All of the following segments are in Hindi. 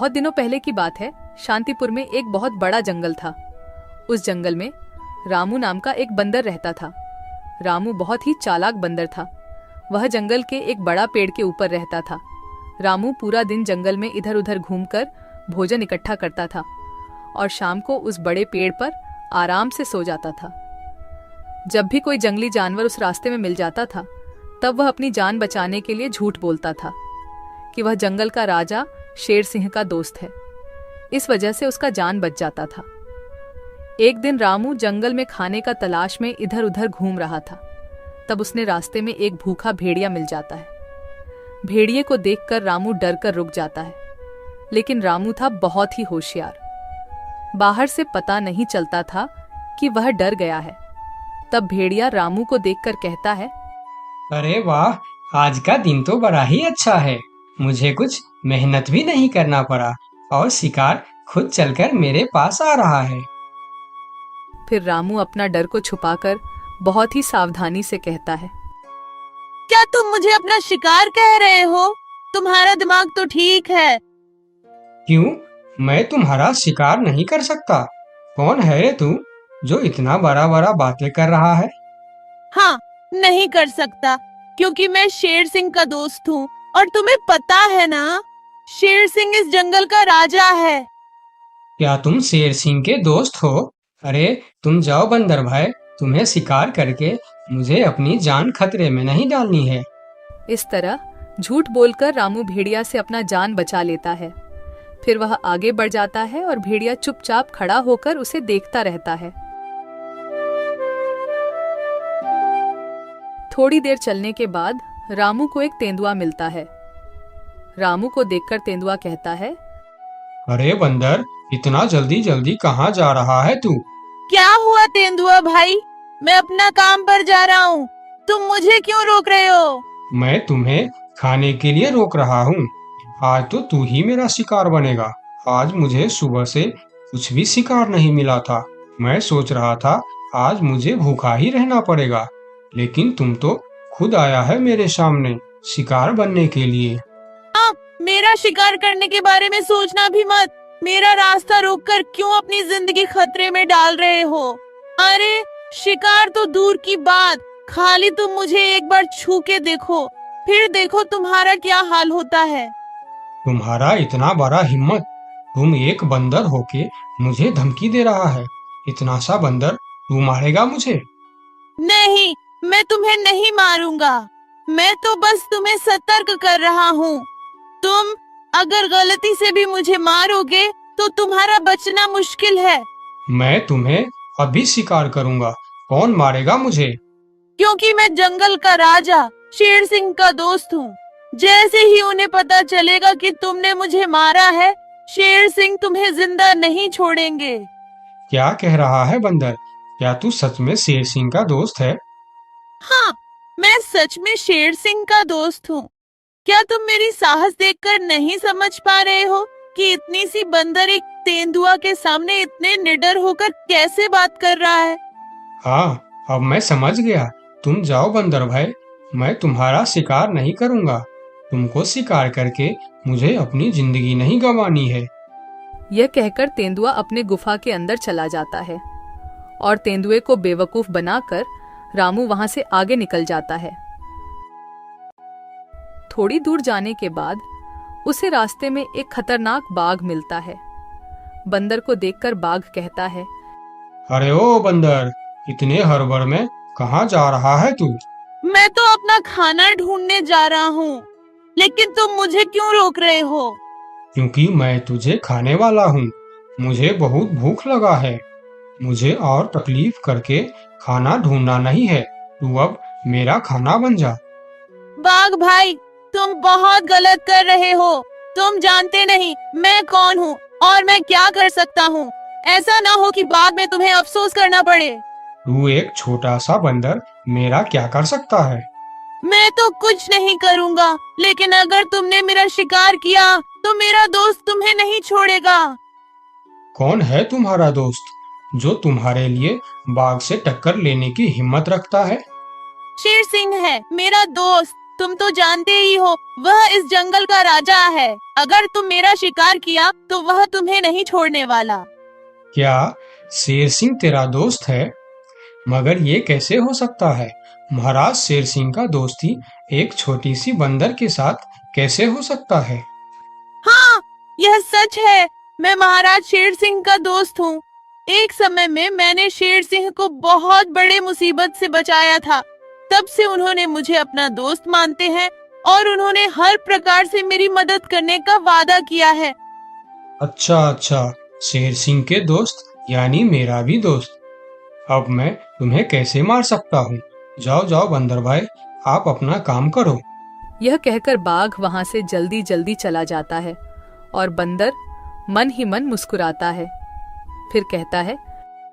बहुत दिनों पहले की बात है। शांतिपुर में एक बहुत बड़ा जंगल था। उस जंगल में रामू नाम का एक बंदर रहता था। रामू बहुत ही चालाक बंदर था। वह जंगल के एक बड़ा पेड़ के ऊपर रहता था। रामू पूरा दिन जंगल में इधर उधर घूमकर भोजन इकट्ठा करता था और शाम को उस बड़े पेड़ पर आराम से सो जाता था। जब भी कोई जंगली जानवर उस रास्ते में मिल जाता था, तब वह अपनी जान बचाने के लिए झूठ बोलता था कि वह जंगल का राजा शेर सिंह का दोस्त है। इस वजह से उसका जान बच जाता था। एक दिन रामू जंगल में खाने का तलाश में इधर उधर घूम रहा था। तब उसने रास्ते में एक भूखा भेड़िया मिल जाता है। भेड़िए को देखकर रामू डर कर रुक जाता है, लेकिन रामू था बहुत ही होशियार। बाहर से पता नहीं चलता था कि वह डर गया है। तब भेड़िया रामू को देखकर कहता है, अरे वाह, आज का दिन तो बड़ा ही अच्छा है। मुझे कुछ मेहनत भी नहीं करना पड़ा और शिकार खुद चलकर मेरे पास आ रहा है। फिर रामू अपना डर को छुपाकर बहुत ही सावधानी से कहता है, क्या तुम मुझे अपना शिकार कह रहे हो? तुम्हारा दिमाग तो ठीक है। क्यों? मैं तुम्हारा शिकार नहीं कर सकता। कौन है रे तू जो इतना बड़ा बड़ा बातें कर रहा है? हाँ, नहीं कर सकता, क्योंकि मैं शेर सिंह का दोस्त हूँ और तुम्हें पता है ना, शेर सिंह इस जंगल का राजा है। क्या तुम शेर सिंह के दोस्त हो? अरे तुम जाओ बंदर भाई, तुम्हें शिकार करके मुझे अपनी जान खतरे में नहीं डालनी है। इस तरह झूठ बोलकर रामू भेड़िया से अपना जान बचा लेता है। फिर वह आगे बढ़ जाता है और भेड़िया चुपचाप खड़ा होकर उसे देखता रहता है। थोड़ी देर चलने के बाद रामू को एक तेंदुआ मिलता है। रामू को देखकर तेंदुआ कहता है, अरे बंदर, इतना जल्दी जल्दी कहाँ जा रहा है तू? क्या हुआ तेंदुआ भाई? मैं अपना काम पर जा रहा हूँ, तुम मुझे क्यों रोक रहे हो? मैं तुम्हें खाने के लिए रोक रहा हूँ। आज तो तू ही मेरा शिकार बनेगा। आज मुझे सुबह से कुछ भी शिकार नहीं मिला था। मैं सोच रहा था आज मुझे भूखा ही रहना पड़ेगा, लेकिन तुम तो खुद आया है मेरे सामने शिकार बनने के लिए। हाँ, मेरा शिकार करने के बारे में सोचना भी मत। मेरा रास्ता रोककर क्यों अपनी जिंदगी खतरे में डाल रहे हो? अरे शिकार तो दूर की बात, खाली तुम मुझे एक बार छू के देखो, फिर देखो तुम्हारा क्या हाल होता है। तुम्हारा इतना बड़ा हिम्मत! तुम एक बंदर होके मुझे धमकी दे रहा है। इतना सा बंदर तू मारेगा मुझे? नहीं, मैं तुम्हें नहीं मारूंगा। मैं तो बस तुम्हें सतर्क कर रहा हूँ। तुम अगर गलती से भी मुझे मारोगे तो तुम्हारा बचना मुश्किल है। मैं तुम्हें अभी शिकार करूंगा। कौन मारेगा मुझे? क्योंकि मैं जंगल का राजा शेर सिंह का दोस्त हूँ। जैसे ही उन्हें पता चलेगा कि तुमने मुझे मारा है, शेर सिंह तुम्हें जिंदा नहीं छोड़ेंगे। क्या कह रहा है बंदर? क्या तू सच में शेर सिंह का दोस्त है? हाँ, मैं सच में शेर सिंह का दोस्त हूँ। क्या तुम मेरी साहस देखकर नहीं समझ पा रहे हो कि इतनी सी बंदर एक तेंदुआ के सामने इतने निडर होकर कैसे बात कर रहा है? हाँ, अब मैं समझ गया। तुम जाओ बंदर भाई, मैं तुम्हारा शिकार नहीं करूंगा। तुमको शिकार करके मुझे अपनी जिंदगी नहीं गंवानी है। यह कहकर तेंदुआ अपने गुफा के अंदर चला जाता है और तेंदुए को बेवकूफ बनाकर रामू वहां से आगे निकल जाता है। थोड़ी दूर जाने के बाद उसे रास्ते में एक खतरनाक बाघ मिलता है। बंदर को देखकर बाघ कहता है, अरे ओ बंदर, इतने हड़बड़ में कहाँ जा रहा है तू? मैं तो अपना खाना ढूंढने जा रहा हूँ, लेकिन तुम मुझे क्यों रोक रहे हो? क्योंकि मैं तुझे खाने वाला हूँ। मुझे बहुत भूख लगा है। मुझे और तकलीफ करके खाना ढूंढना नहीं है। तू अब मेरा खाना बन जा। बाघ भाई, तुम बहुत गलत कर रहे हो। तुम जानते नहीं मैं कौन हूँ और मैं क्या कर सकता हूँ। ऐसा ना हो कि बाद में तुम्हें अफसोस करना पड़े। तू एक छोटा सा बंदर मेरा क्या कर सकता है? मैं तो कुछ नहीं करूँगा, लेकिन अगर तुमने मेरा शिकार किया तो मेरा दोस्त तुम्हें नहीं छोड़ेगा। कौन है तुम्हारा दोस्त जो तुम्हारे लिए बाघ से टक्कर लेने की हिम्मत रखता है? शेर सिंह है मेरा दोस्त। तुम तो जानते ही हो वह इस जंगल का राजा है। अगर तुम मेरा शिकार किया तो वह तुम्हें नहीं छोड़ने वाला। क्या शेर सिंह तेरा दोस्त है? मगर ये कैसे हो सकता है? महाराज शेर सिंह का दोस्ती एक छोटी सी बंदर के साथ कैसे हो सकता है? हाँ, यह सच है। मैं महाराज शेर सिंह का दोस्त हूँ। एक समय में मैंने शेर सिंह को बहुत बड़े मुसीबत से बचाया था। तब से उन्होंने मुझे अपना दोस्त मानते हैं और उन्होंने हर प्रकार से मेरी मदद करने का वादा किया है। अच्छा, शेर सिंह के दोस्त यानी मेरा भी दोस्त। अब मैं तुम्हें कैसे मार सकता हूँ? जाओ बंदर भाई, आप अपना काम करो। यह कहकर बाघ वहां से जल्दी जल्दी चला जाता है और बंदर मन ही मन मुस्कुराता है। फिर कहता है,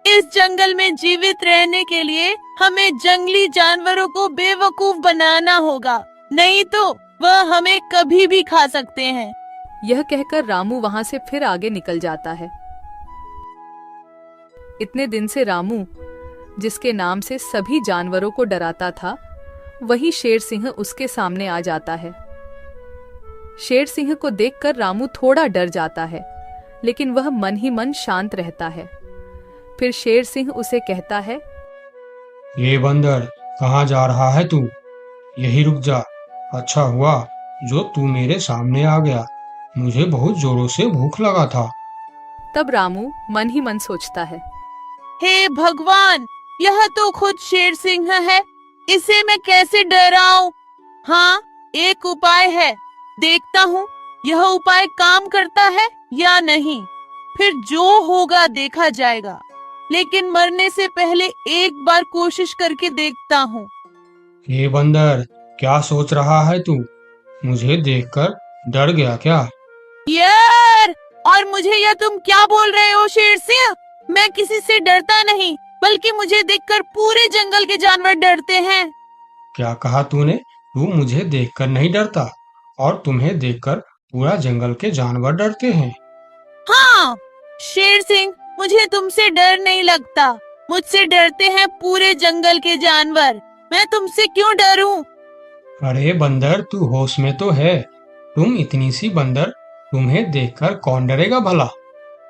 इस जंगल में जीवित रहने के लिए हमें जंगली जानवरों को बेवकूफ बनाना होगा, नहीं तो वह हमें कभी भी खा सकते हैं। यह कहकर रामू वहां से फिर आगे निकल जाता है। इतने दिन से रामू, जिसके नाम से सभी जानवरों को डराता था, वही शेर सिंह उसके सामने आ जाता है। शेर सिंह को देखकर रामू थोड़ा डर जाता है, लेकिन वह मन ही मन शांत रहता है। फिर शेर सिंह उसे कहता है, ये बंदर, कहाँ जा रहा है तू? यही रुक जा। अच्छा हुआ जो तू मेरे सामने आ गया, मुझे बहुत जोरों से भूख लगा था। तब रामू मन ही मन सोचता है, हे भगवान, यह तो खुद शेर सिंह है, इसे मैं कैसे डराऊं? हाँ, एक उपाय है, देखता हूँ यह उपाय काम करता है या नहीं। फिर जो होगा देखा जाएगा, लेकिन मरने से पहले एक बार कोशिश करके देखता हूँ। ये बंदर, क्या सोच रहा है तू? मुझे देखकर डर गया क्या? यार, और मुझे यह तुम क्या बोल रहे हो शेर सिंह? मैं किसी से डरता नहीं, बल्कि मुझे देखकर पूरे जंगल के जानवर डरते हैं। क्या कहा तूने? तू मुझे देखकर नहीं डरता और तुम्हें देखकर पूरा जंगल के जानवर डरते हैं। हाँ शेर सिंह, मुझे तुमसे डर नहीं लगता, मुझसे डरते हैं पूरे जंगल के जानवर। मैं तुमसे क्यों डरूं? अरे बंदर, तू होश में तो है? तुम इतनी सी बंदर, तुम्हें देखकर कौन डरेगा भला?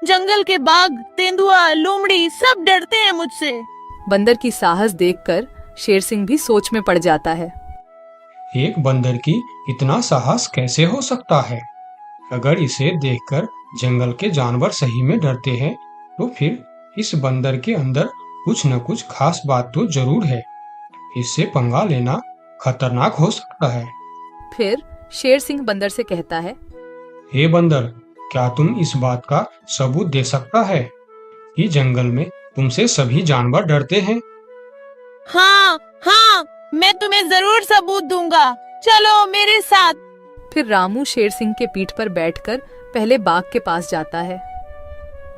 जंगल के बाघ, तेंदुआ, लोमड़ी सब डरते हैं मुझसे। बंदर की साहस देखकर शेर सिंह भी सोच में पड़ जाता है। एक बंदर की इतना साहस कैसे हो सकता है? अगर इसे देखकर जंगल के जानवर सही में डरते हैं, तो फिर इस बंदर के अंदर कुछ न कुछ खास बात तो जरूर है। इससे पंगा लेना खतरनाक हो सकता है। फिर शेर सिंह बंदर से कहता है, हे बंदर, क्या तुम इस बात का सबूत दे सकता है कि जंगल में तुमसे सभी जानवर डरते हैं? हाँ, मैं तुम्हें जरूर सबूत दूंगा, चलो मेरे साथ। फिर रामू शेर सिंह के पीठ पर बैठकर पहले बाघ के पास जाता है।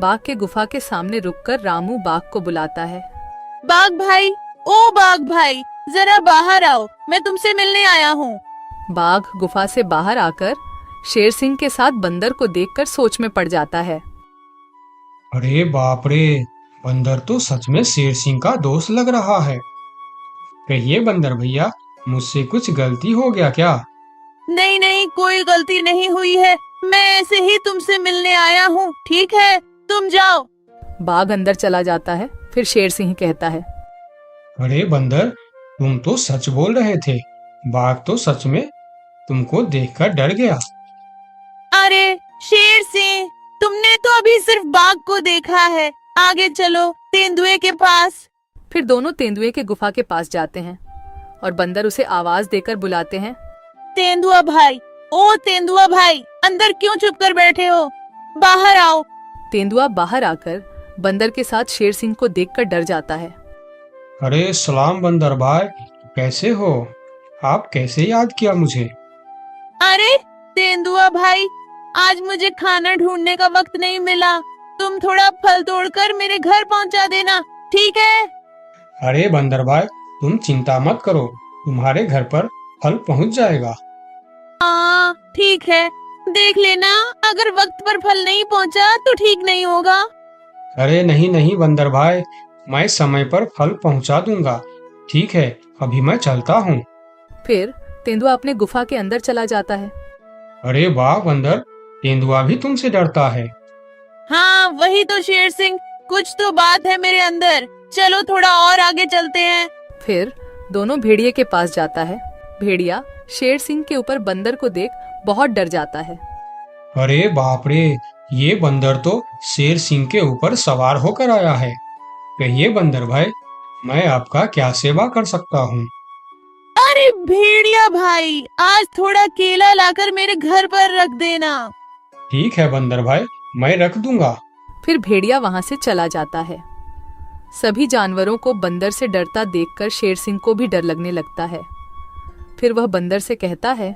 बाघ के गुफा के सामने रुककर रामू बाघ को बुलाता है, बाघ भाई, ओ बाघ भाई, जरा बाहर आओ, मैं तुमसे मिलने आया हूँ। बाघ गुफा से बाहर आकर शेर सिंह के साथ बंदर को देखकर सोच में पड़ जाता है। अरे बाप रे, बंदर तो सच में शेर सिंह का दोस्त लग रहा है। कहिए बंदर भैया, मुझसे कुछ गलती हो गया क्या? नहीं, कोई गलती नहीं हुई है, मैं ऐसे ही तुमसे मिलने आया हूँ, ठीक है, तुम जाओ। बाघ अंदर चला जाता है। फिर शेर सिंह कहता है, अरे बंदर, तुम तो सच बोल रहे थे। बाघ तो सच में तुमको देखकर डर गया। अरे शेर सिंह, तुमने तो अभी सिर्फ बाघ को देखा है, आगे चलो तेंदुए के पास। फिर दोनों तेंदुए के गुफा के पास जाते हैं और बंदर उसे आवाज देकर बुलाते हैं, तेंदुआ भाई, ओ तेंदुआ भाई, अंदर क्यों चुप कर बैठे हो, बाहर आओ। तेंदुआ बाहर आकर बंदर के साथ शेर सिंह को देखकर डर जाता है। अरे सलाम बंदर भाई, कैसे हो? आप कैसे याद किया मुझे? अरे तेंदुआ भाई, आज मुझे खाना ढूंढने का वक्त नहीं मिला, तुम थोड़ा फल तोड़कर मेरे घर पहुंचा देना, ठीक है? अरे बंदर भाई, तुम चिंता मत करो, तुम्हारे घर पर फल पहुंच जाएगा। हाँ ठीक है, देख लेना, अगर वक्त पर फल नहीं पहुंचा तो ठीक नहीं होगा। अरे नहीं बंदर भाई, मैं समय पर फल पहुंचा दूंगा। ठीक है, अभी मैं चलता हूँ। फिर तेंदुआ अपने गुफा के अंदर चला जाता है। अरे वाह बंदर, तेंदुआ भी तुमसे डरता है। हाँ वही तो शेर सिंह, कुछ तो बात है मेरे अंदर। चलो थोड़ा और आगे चलते हैं। फिर दोनों भेड़िए के पास जाता है। भेड़िया शेर सिंह के ऊपर बंदर को देख बहुत डर जाता है। अरे बाप रे, ये बंदर तो शेर सिंह के ऊपर सवार होकर आया है। कहिए बंदर भाई, मैं आपका क्या सेवा कर सकता हूँ? अरे भेड़िया भाई, आज थोड़ा केला लाकर मेरे घर पर रख देना। ठीक है बंदर भाई, मैं रख दूंगा। फिर भेड़िया वहां से चला जाता है। सभी जानवरों को बंदर से डरता देखकर शेर सिंह को भी डर लगने लगता है। फिर वह बंदर से कहता है,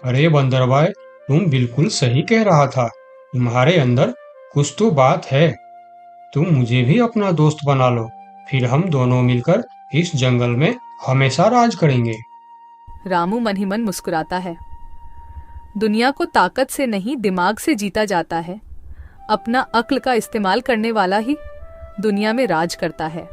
अरे बंदर भाई, तुम बिल्कुल सही कह रहा था। तुम्हारे अंदर कुछ तो बात है। तुम मुझे भी अपना दोस्त बना लो, फिर हम दोनों मिलकर इस जंगल में हमेशा राज करेंगे। रामू मन ही मन मुस्कुराता है। दुनिया को ताकत से नहीं दिमाग से जीता जाता है। अपना अक्ल का इस्तेमाल करने वाला ही दुनिया में राज करता है।